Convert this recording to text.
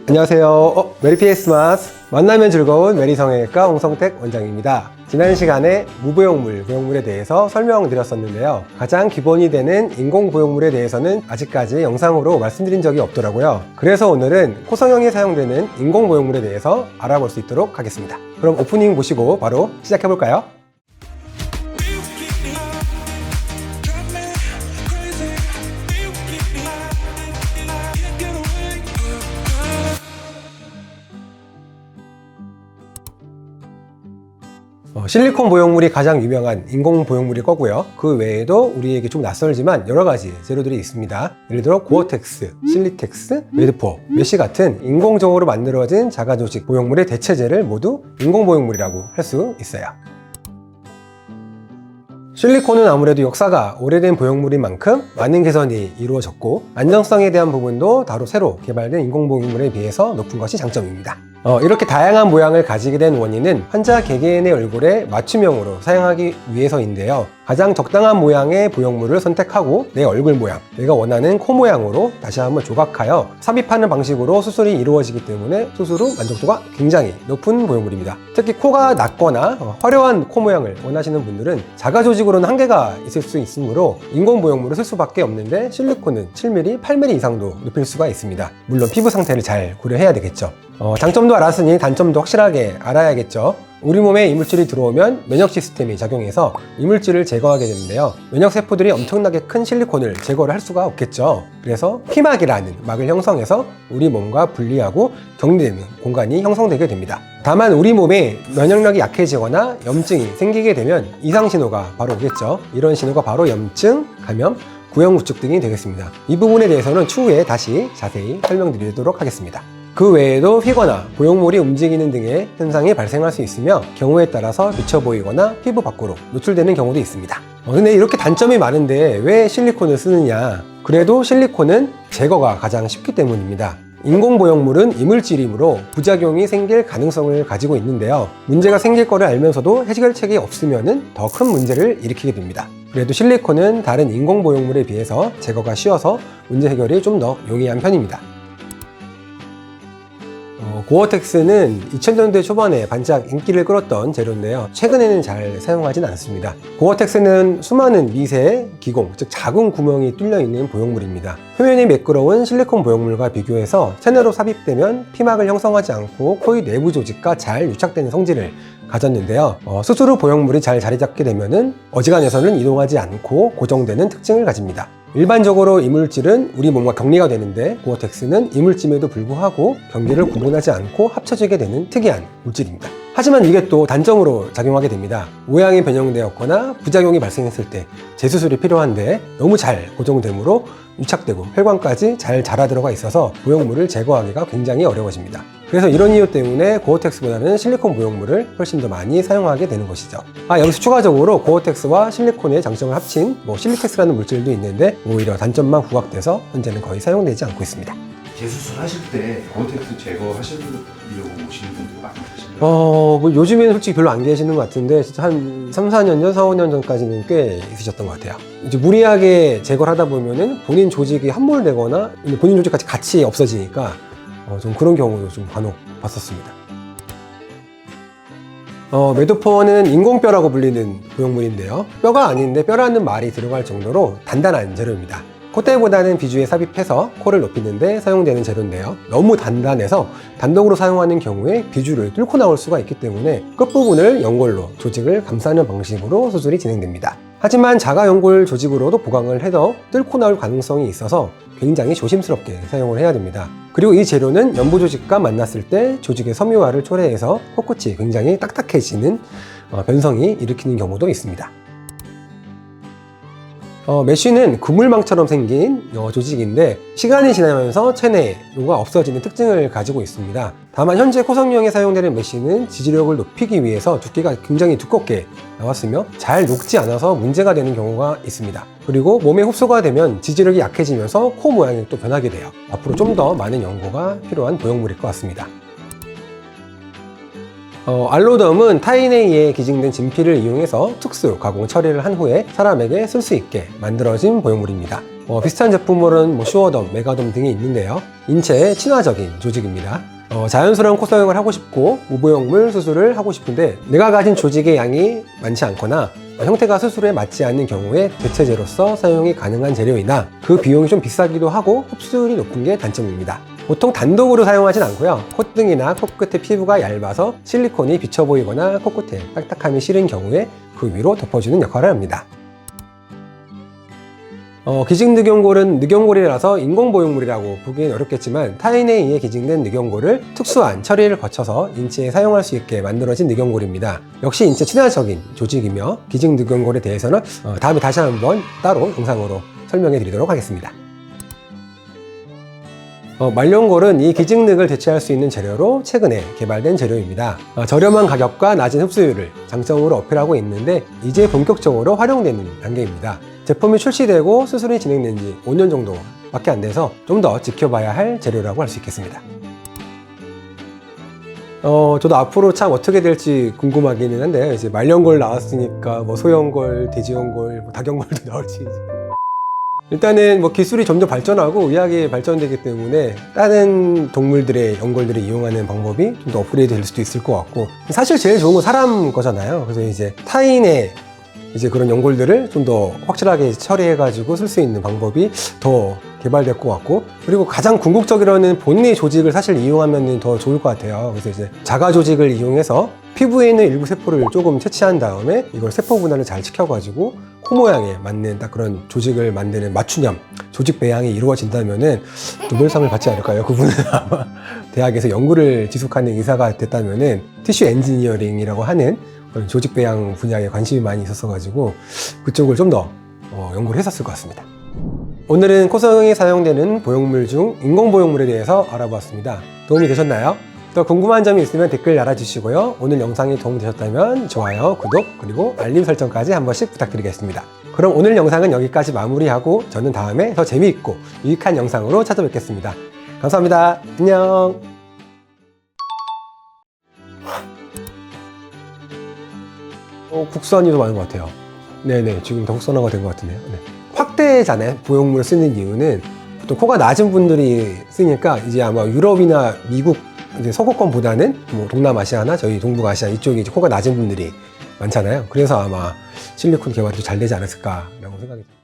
안녕하세요. 메리피에스마스 만나면 즐거운 메리성형외과 홍성택 원장입니다. 지난 시간에 무보형물에 대해서 설명드렸었는데요. 가장 기본이 되는 인공보형물에 대해서는 아직까지 영상으로 말씀드린 적이 없더라고요. 그래서 오늘은 코성형에 사용되는 인공보형물에 대해서 알아볼 수 있도록 하겠습니다. 그럼 오프닝 보시고 바로 시작해볼까요? 실리콘 보형물이 가장 유명한 인공 보형물일 거고요. 그 외에도 우리에게 좀 낯설지만 여러 가지 재료들이 있습니다. 예를 들어 고어텍스, 실리텍스, 매드포, 메쉬 같은 인공적으로 만들어진 자가조직 보형물의 대체제를 모두 인공 보형물이라고 할 수 있어요. 실리콘은 아무래도 역사가 오래된 보형물인 만큼 많은 개선이 이루어졌고 안정성에 대한 부분도 다루 새로 개발된 인공보형물에 비해서 높은 것이 장점입니다. 이렇게 다양한 모양을 가지게 된 원인은 환자 개개인의 얼굴에 맞춤형으로 사용하기 위해서인데요. 가장 적당한 모양의 보형물을 선택하고 내 얼굴 모양, 내가 원하는 코 모양으로 다시 한번 조각하여 삽입하는 방식으로 수술이 이루어지기 때문에 수술 후 만족도가 굉장히 높은 보형물입니다. 특히 코가 낮거나 화려한 코 모양을 원하시는 분들은 자가조직으로는 한계가 있을 수 있으므로 인공 보형물을 쓸 수밖에 없는데 실리콘은 7mm, 8mm 이상도 높일 수가 있습니다. 물론 피부 상태를 잘 고려해야 되겠죠. 장점도 알았으니 단점도 확실하게 알아야겠죠. 우리 몸에 이물질이 들어오면 면역 시스템이 작용해서 이물질을 제거하게 되는데요. 면역 세포들이 엄청나게 큰 실리콘을 제거를 할 수가 없겠죠. 그래서 피막이라는 막을 형성해서 우리 몸과 분리하고 격리되는 공간이 형성되게 됩니다. 다만 우리 몸에 면역력이 약해지거나 염증이 생기게 되면 이상 신호가 바로 오겠죠. 이런 신호가 바로 염증, 감염, 구형구축 등이 되겠습니다. 이 부분에 대해서는 추후에 다시 자세히 설명드리도록 하겠습니다. 그 외에도 휘거나 보형물이 움직이는 등의 현상이 발생할 수 있으며 경우에 따라서 비쳐 보이거나 피부 밖으로 노출되는 경우도 있습니다. 근데 이렇게 단점이 많은데 왜 실리콘을 쓰느냐? 그래도 실리콘은 제거가 가장 쉽기 때문입니다. 인공보형물은 이물질이므로 부작용이 생길 가능성을 가지고 있는데요. 문제가 생길 거를 알면서도 해결책이 없으면 더 큰 문제를 일으키게 됩니다. 그래도 실리콘은 다른 인공보형물에 비해서 제거가 쉬워서 문제 해결이 좀 더 용이한 편입니다. 고어텍스는 2000년대 초반에 반짝 인기를 끌었던 재료인데요. 최근에는 잘 사용하진 않습니다. 고어텍스는 수많은 미세 기공, 즉 작은 구멍이 뚫려 있는 보형물입니다. 표면이 매끄러운 실리콘 보형물과 비교해서 체내로 삽입되면 피막을 형성하지 않고 코의 내부 조직과 잘 유착되는 성질을 가졌는데요. 수술 후 보형물이 잘 자리 잡게 되면 어지간해서는 이동하지 않고 고정되는 특징을 가집니다. 일반적으로 이물질은 우리 몸과 격리가 되는데 고어텍스는 이물질임에도 불구하고 경계를 구분하지 않고 합쳐지게 되는 특이한 물질입니다. 하지만 이게 또 단점으로 작용하게 됩니다. 모양이 변형되었거나 부작용이 발생했을 때 재수술이 필요한데 너무 잘 고정되므로 유착되고 혈관까지 잘 자라 들어가 있어서 보형물을 제거하기가 굉장히 어려워집니다. 그래서 이런 이유 때문에 고어텍스보다는 실리콘 보형물을 훨씬 더 많이 사용하게 되는 것이죠. 여기서 추가적으로 고어텍스와 실리콘의 장점을 합친 실리텍스라는 물질도 있는데 오히려 단점만 부각돼서 현재는 거의 사용되지 않고 있습니다. 재수술 하실 때 고어텍스 제거하시려고 오시는 분들 많이 계신가요? 요즘에는 솔직히 별로 안 계시는 것 같은데 진짜 한 3, 4년 전, 4, 5년 전까지는 꽤 있으셨던 것 같아요. 이제 무리하게 제거를 하다 보면은 본인 조직이 함몰되거나 본인 조직까지 같이 없어지니까 좀 그런 경우도 좀 간혹 봤었습니다. 매도포는 인공뼈라고 불리는 보형물인데요. 뼈가 아닌데 뼈라는 말이 들어갈 정도로 단단한 재료입니다. 콧대보다는 비주에 삽입해서 코를 높이는 데 사용되는 재료인데요. 너무 단단해서 단독으로 사용하는 경우에 비주를 뚫고 나올 수가 있기 때문에 끝부분을 연골로 조직을 감싸는 방식으로 수술이 진행됩니다. 하지만 자가연골 조직으로도 보강을 해서 뚫고 나올 가능성이 있어서 굉장히 조심스럽게 사용을 해야 됩니다. 그리고 이 재료는 연부 조직과 만났을 때 조직의 섬유화를 초래해서 코끝이 굉장히 딱딱해지는 변성이 일으키는 경우도 있습니다. 메쉬는 그물망처럼 생긴 조직인데 시간이 지나면서 체내로가 없어지는 특징을 가지고 있습니다. 다만 현재 코성형에 사용되는 메쉬는 지지력을 높이기 위해서 두께가 굉장히 두껍게 나왔으며 잘 녹지 않아서 문제가 되는 경우가 있습니다. 그리고 몸에 흡수가 되면 지지력이 약해지면서 코 모양이 또 변하게 돼요. 앞으로 좀 더 많은 연구가 필요한 보형물일 것 같습니다. 알로덤은 타인에 의해 기증된 진피를 이용해서 특수 가공 처리를 한 후에 사람에게 쓸 수 있게 만들어진 보형물입니다. 비슷한 제품으로는 뭐 슈어덤, 메가덤 등이 있는데요. 인체에 친화적인 조직입니다. 자연스러운 코 성형을 하고 싶고 무보형물 수술을 하고 싶은데 내가 가진 조직의 양이 많지 않거나 형태가 수술에 맞지 않는 경우에 대체제로서 사용이 가능한 재료이나 그 비용이 좀 비싸기도 하고 흡수율이 높은 게 단점입니다. 보통 단독으로 사용하진 않고요. 콧등이나 코끝의 피부가 얇아서 실리콘이 비쳐 보이거나 코끝에 딱딱함이 싫은 경우에 그 위로 덮어주는 역할을 합니다. 기증늑연골은 늑연골이라서 인공보형물이라고 보기엔 어렵겠지만 타인에 의해 기증된 늑연골을 특수한 처리를 거쳐서 인체에 사용할 수 있게 만들어진 늑연골입니다. 역시 인체 친화적인 조직이며 기증늑연골에 대해서는 다음에 다시 한번 따로 영상으로 설명해 드리도록 하겠습니다. 말룡골은 이 기증늑을 대체할 수 있는 재료로 최근에 개발된 재료입니다. 저렴한 가격과 낮은 흡수율을 장점으로 어필하고 있는데 이제 본격적으로 활용되는 단계입니다. 제품이 출시되고 수술이 진행된 지 5년 정도밖에 안 돼서 좀 더 지켜봐야 할 재료라고 할 수 있겠습니다. 저도 앞으로 참 어떻게 될지 궁금하기는 한데요. 이제 말룡골 나왔으니까 뭐 소형골, 돼지연골, 뭐 닭연골도 나올지 일단은 뭐 기술이 점점 발전하고 의학이 발전되기 때문에 다른 동물들의 연골들을 이용하는 방법이 좀 더 업그레이드 될 수도 있을 것 같고 사실 제일 좋은 건 사람 거잖아요. 그래서 이제 타인의 이제 그런 연골들을 좀 더 확실하게 처리해가지고 쓸 수 있는 방법이 더 개발될 것 같고 그리고 가장 궁극적으로는 본인의 조직을 사실 이용하면 더 좋을 것 같아요. 그래서 이제 자가 조직을 이용해서 피부에 있는 일부 세포를 조금 채취한 다음에 이걸 세포 분할을 잘 시켜가지고 코 모양에 맞는 딱 그런 조직을 만드는 맞춤형 조직 배양이 이루어진다면은 노벨상을 받지 않을까요? 그분은 아마 대학에서 연구를 지속하는 의사가 됐다면은 티슈 엔지니어링이라고 하는 그런 조직 배양 분야에 관심이 많이 있었어가지고 그쪽을 좀 더 연구를 했었을 것 같습니다. 오늘은 코 성형에 사용되는 보형물 중 인공보형물에 대해서 알아보았습니다. 도움이 되셨나요? 더 궁금한 점이 있으면 댓글 달아주시고요. 오늘 영상이 도움되셨다면 좋아요, 구독, 그리고 알림 설정까지 한 번씩 부탁드리겠습니다. 그럼 오늘 영상은 여기까지 마무리하고 저는 다음에 더 재미있고 유익한 영상으로 찾아뵙겠습니다. 감사합니다. 안녕. 국산이 더 많은 것 같아요. 네네, 지금 더 국산화가 된 것 같은데요. 네. 확대잖아요. 보형물을 쓰는 이유는 보통 코가 낮은 분들이 쓰니까 이제 아마 유럽이나 미국 이제 서구권보다는 뭐 동남아시아나 저희 동북아시아 이쪽이 이제 코가 낮은 분들이 많잖아요. 그래서 아마 실리콘 개발이 잘 되지 않았을까라고 생각이 듭니다.